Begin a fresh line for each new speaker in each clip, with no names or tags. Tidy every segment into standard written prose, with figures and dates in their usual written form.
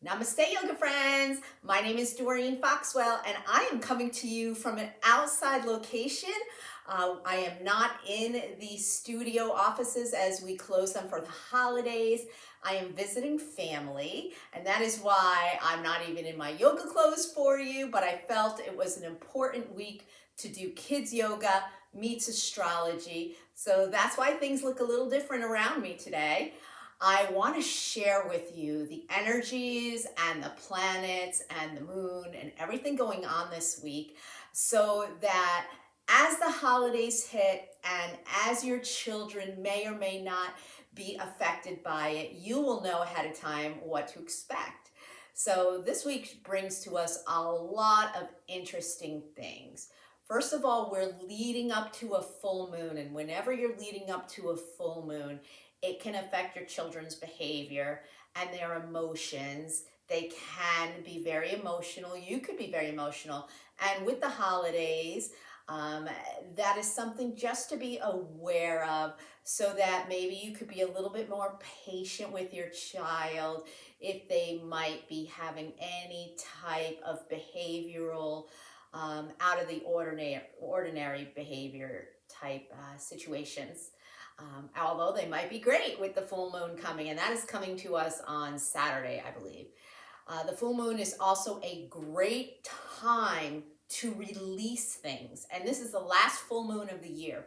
Namaste, yoga friends. My name is Doreen Foxwell, and I am coming to you from an outside location. I am not in the studio offices as we close them for the holidays. I am visiting family, and that is why I'm not even in my yoga clothes for you, but I felt it was an important week to do kids yoga meets astrology. So that's why things look a little different around me today. I want to share with you the energies and the planets and the moon and everything going on this week so that as the holidays hit and as your children may or may not be affected by it, you will know ahead of time what to expect. So this week brings to us a lot of interesting things. First of all, we're leading up to a full moon, and whenever you're leading up to a full moon, it can affect your children's behavior and their emotions. They can be very emotional. You could be very emotional. And with the holidays, that is something just to be aware of so that maybe you could be a little bit more patient with your child if they might be having any type of behavioral, out of the ordinary behavior type situations. Although they might be great with the full moon coming, and that is coming to us on Saturday, I believe. The full moon is also a great time to release things, and this is the last full moon of the year.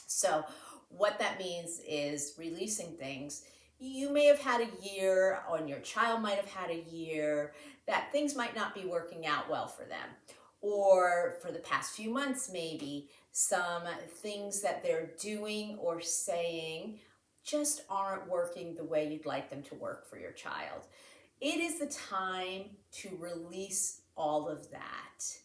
So, what that means is releasing things. You may have had a year, or your child might have had a year, that things might not be working out well for them. Or for the past few months, maybe some things that they're doing or saying just aren't working the way you'd like them to work for your child. It is the time to release all of that.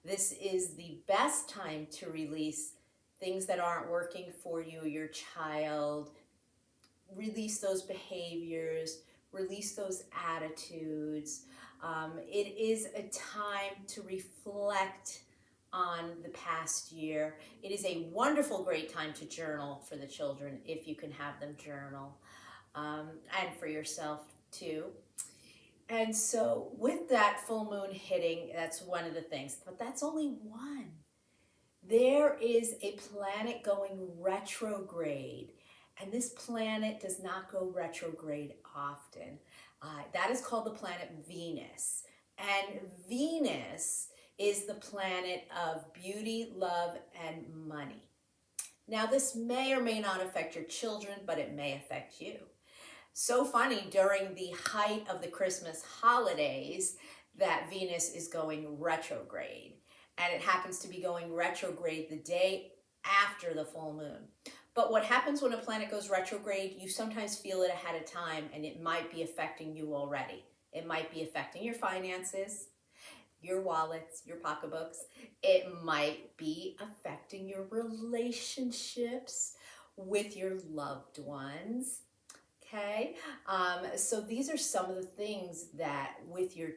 This is the best time to release things that aren't working for you or your child. Release those behaviors, release those attitudes. It is a time to reflect on the past year. It is a wonderful, great time to journal for the children if you can have them journal, and for yourself too. And so, with that full moon hitting, that's one of the things, but that's only one. There is a planet going retrograde, and this planet does not go retrograde often. That is called the planet Venus. And Venus is the planet of beauty, love, and money. Now, this may or may not affect your children, but it may affect you. So funny, during the height of the Christmas holidays, that Venus is going retrograde. And it happens to be going retrograde the day after the full moon. But what happens when a planet goes retrograde, you sometimes feel it ahead of time, and it might be affecting you already. It might be affecting your finances, your wallets, your pocketbooks. It might be affecting your relationships with your loved ones. Okay, so these are some of the things that with your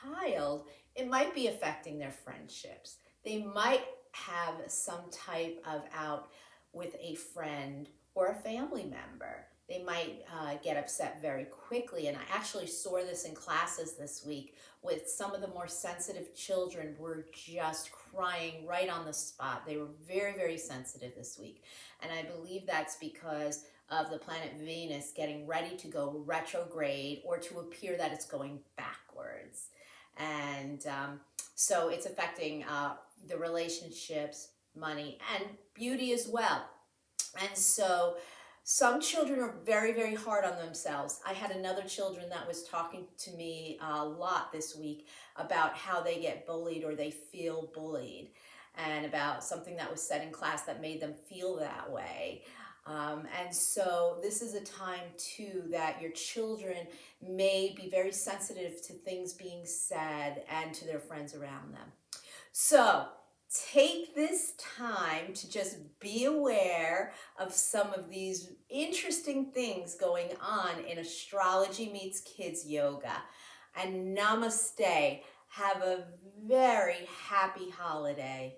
child, it might be affecting their friendships. They might have some type of out with a friend or a family member. They might get upset very quickly. And I actually saw this in classes this week with some of the more sensitive children were just crying right on the spot. They were very, very sensitive this week. And I believe that's because of the planet Venus getting ready to go retrograde or to appear that it's going backwards. And so it's affecting the relationships, money, and beauty as well. And so some children are very, very hard on themselves. I had another children that was talking to me a lot this week about how they get bullied or they feel bullied, and about something that was said in class that made them feel that way. And so this is a time too that your children may be very sensitive to things being said and to their friends around them. So take this time to just be aware of some of these interesting things going on in Astrology Meets Kids Yoga. And namaste. Have a very happy holiday.